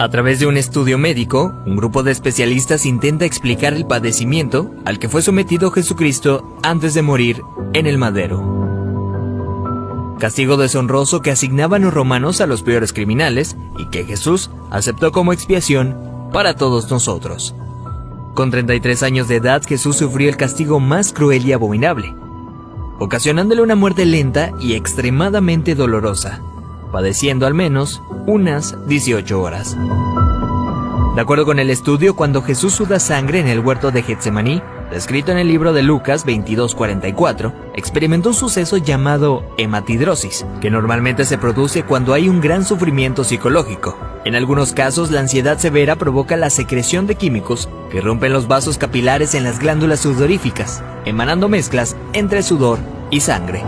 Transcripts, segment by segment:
A través de un estudio médico, un grupo de especialistas intenta explicar el padecimiento al que fue sometido Jesucristo antes de morir en el madero. Castigo deshonroso que asignaban los romanos a los peores criminales y que Jesús aceptó como expiación para todos nosotros. Con 33 años de edad, Jesús sufrió el castigo más cruel y abominable, ocasionándole una muerte lenta y extremadamente dolorosa, padeciendo al menos unas 18 horas. De acuerdo con el estudio, cuando Jesús suda sangre en el huerto de Getsemaní, descrito en el libro de Lucas 22:44, experimentó un suceso llamado hematidrosis, que normalmente se produce cuando hay un gran sufrimiento psicológico. En algunos casos, la ansiedad severa provoca la secreción de químicos que rompen los vasos capilares en las glándulas sudoríficas, emanando mezclas entre sudor y sangre.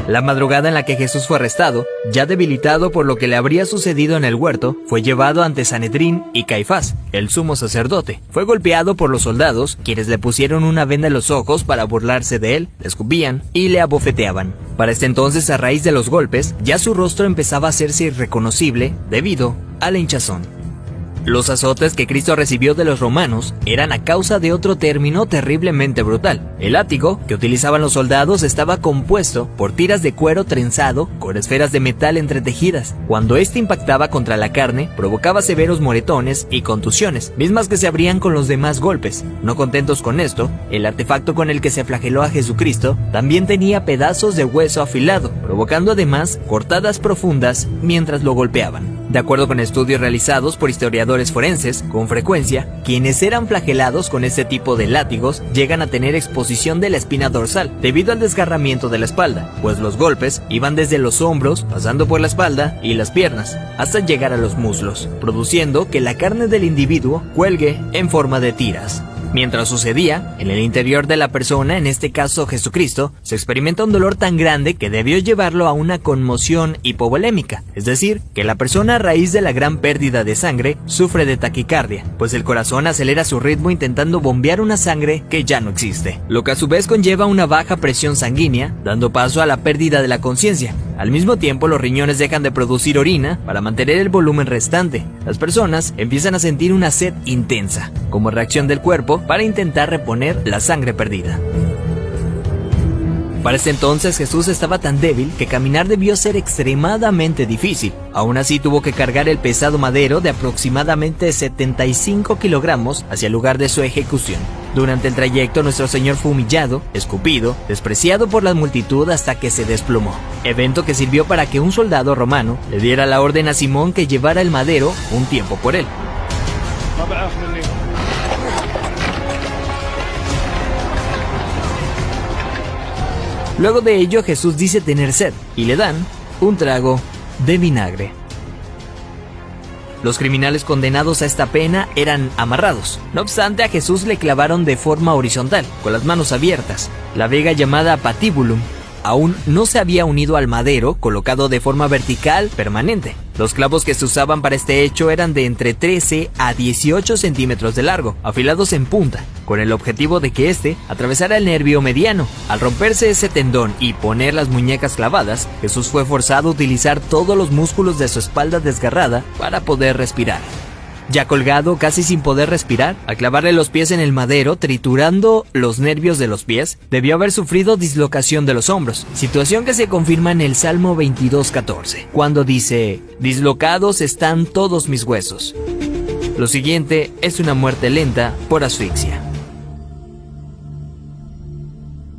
La madrugada en la que Jesús fue arrestado, ya debilitado por lo que le habría sucedido en el huerto, fue llevado ante Sanedrín y Caifás, el sumo sacerdote. Fue golpeado por los soldados, quienes le pusieron una venda en los ojos para burlarse de él, le escupían y le abofeteaban. Para este entonces, a raíz de los golpes, ya su rostro empezaba a hacerse irreconocible debido a la hinchazón. Los azotes que Cristo recibió de los romanos eran a causa de otro término terriblemente brutal. El látigo que utilizaban los soldados estaba compuesto por tiras de cuero trenzado con esferas de metal entretejidas. Cuando este impactaba contra la carne, provocaba severos moretones y contusiones, mismas que se abrían con los demás golpes. No contentos con esto, el artefacto con el que se flageló a Jesucristo también tenía pedazos de hueso afilado, provocando además cortadas profundas mientras lo golpeaban. De acuerdo con estudios realizados por historiadores forenses, con frecuencia, quienes eran flagelados con este tipo de látigos llegan a tener exposición de la espina dorsal debido al desgarramiento de la espalda, pues los golpes iban desde los hombros, pasando por la espalda y las piernas, hasta llegar a los muslos, produciendo que la carne del individuo cuelgue en forma de tiras. Mientras sucedía, en el interior de la persona, en este caso Jesucristo, se experimenta un dolor tan grande que debió llevarlo a una conmoción hipovolémica, es decir, que la persona a raíz de la gran pérdida de sangre sufre de taquicardia, pues el corazón acelera su ritmo intentando bombear una sangre que ya no existe, lo que a su vez conlleva una baja presión sanguínea, dando paso a la pérdida de la conciencia. Al mismo tiempo, los riñones dejan de producir orina para mantener el volumen restante. Las personas empiezan a sentir una sed intensa, como reacción del cuerpo para intentar reponer la sangre perdida. Para ese entonces Jesús estaba tan débil que caminar debió ser extremadamente difícil. Aún así tuvo que cargar el pesado madero de aproximadamente 75 kilogramos hacia el lugar de su ejecución. Durante el trayecto nuestro Señor fue humillado, escupido, despreciado por la multitud hasta que se desplomó. Evento que sirvió para que un soldado romano le diera la orden a Simón que llevara el madero un tiempo por él. Luego de ello, Jesús dice tener sed y le dan un trago de vinagre. Los criminales condenados a esta pena eran amarrados. No obstante, a Jesús le clavaron de forma horizontal, con las manos abiertas. La viga llamada patibulum aún no se había unido al madero, colocado de forma vertical permanente. Los clavos que se usaban para este hecho eran de entre 13 a 18 centímetros de largo, afilados en punta, con el objetivo de que éste atravesara el nervio mediano. Al romperse ese tendón y poner las muñecas clavadas, Jesús fue forzado a utilizar todos los músculos de su espalda desgarrada para poder respirar. Ya colgado, casi sin poder respirar, al clavarle los pies en el madero, triturando los nervios de los pies, debió haber sufrido dislocación de los hombros, situación que se confirma en el Salmo 22:14, cuando dice: «Dislocados están todos mis huesos». Lo siguiente es una muerte lenta por asfixia.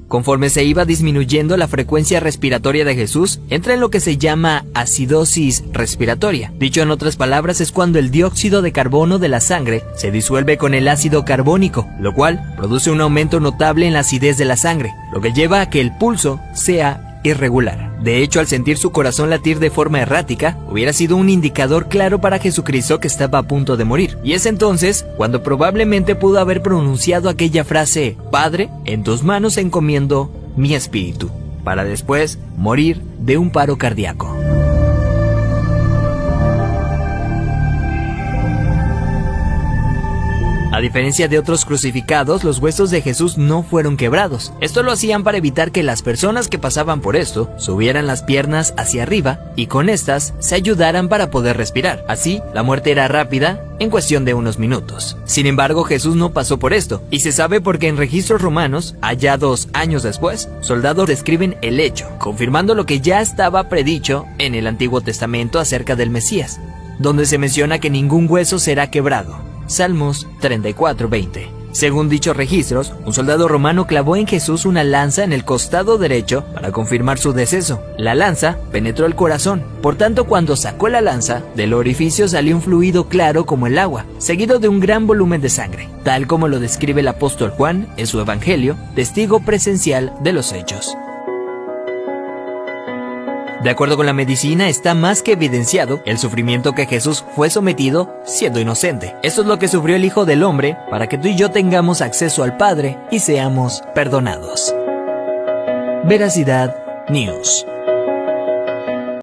Conforme se iba disminuyendo la frecuencia respiratoria de Jesús, entra en lo que se llama acidosis respiratoria. Dicho en otras palabras, es cuando el dióxido de carbono de la sangre se disuelve con el ácido carbónico, lo cual produce un aumento notable en la acidez de la sangre, lo que lleva a que el pulso sea irregular. De hecho, al sentir su corazón latir de forma errática, hubiera sido un indicador claro para Jesucristo que estaba a punto de morir. Y es entonces cuando probablemente pudo haber pronunciado aquella frase: «Padre, en tus manos encomiendo mi espíritu», para después morir de un paro cardíaco. A diferencia de otros crucificados, los huesos de Jesús no fueron quebrados. Esto lo hacían para evitar que las personas que pasaban por esto subieran las piernas hacia arriba y con estas se ayudaran para poder respirar. Así, la muerte era rápida en cuestión de unos minutos. Sin embargo, Jesús no pasó por esto, y se sabe porque en registros romanos, allá 2 años después, soldados describen el hecho, confirmando lo que ya estaba predicho en el Antiguo Testamento acerca del Mesías, donde se menciona que ningún hueso será quebrado. Salmos 34:20. Según dichos registros, un soldado romano clavó en Jesús una lanza en el costado derecho para confirmar su deceso. La lanza penetró el corazón, por tanto cuando sacó la lanza, del orificio salió un fluido claro como el agua, seguido de un gran volumen de sangre, tal como lo describe el apóstol Juan en su Evangelio, testigo presencial de los hechos. De acuerdo con la medicina, está más que evidenciado el sufrimiento que Jesús fue sometido siendo inocente. Esto es lo que sufrió el Hijo del Hombre para que tú y yo tengamos acceso al Padre y seamos perdonados. Veracidad News.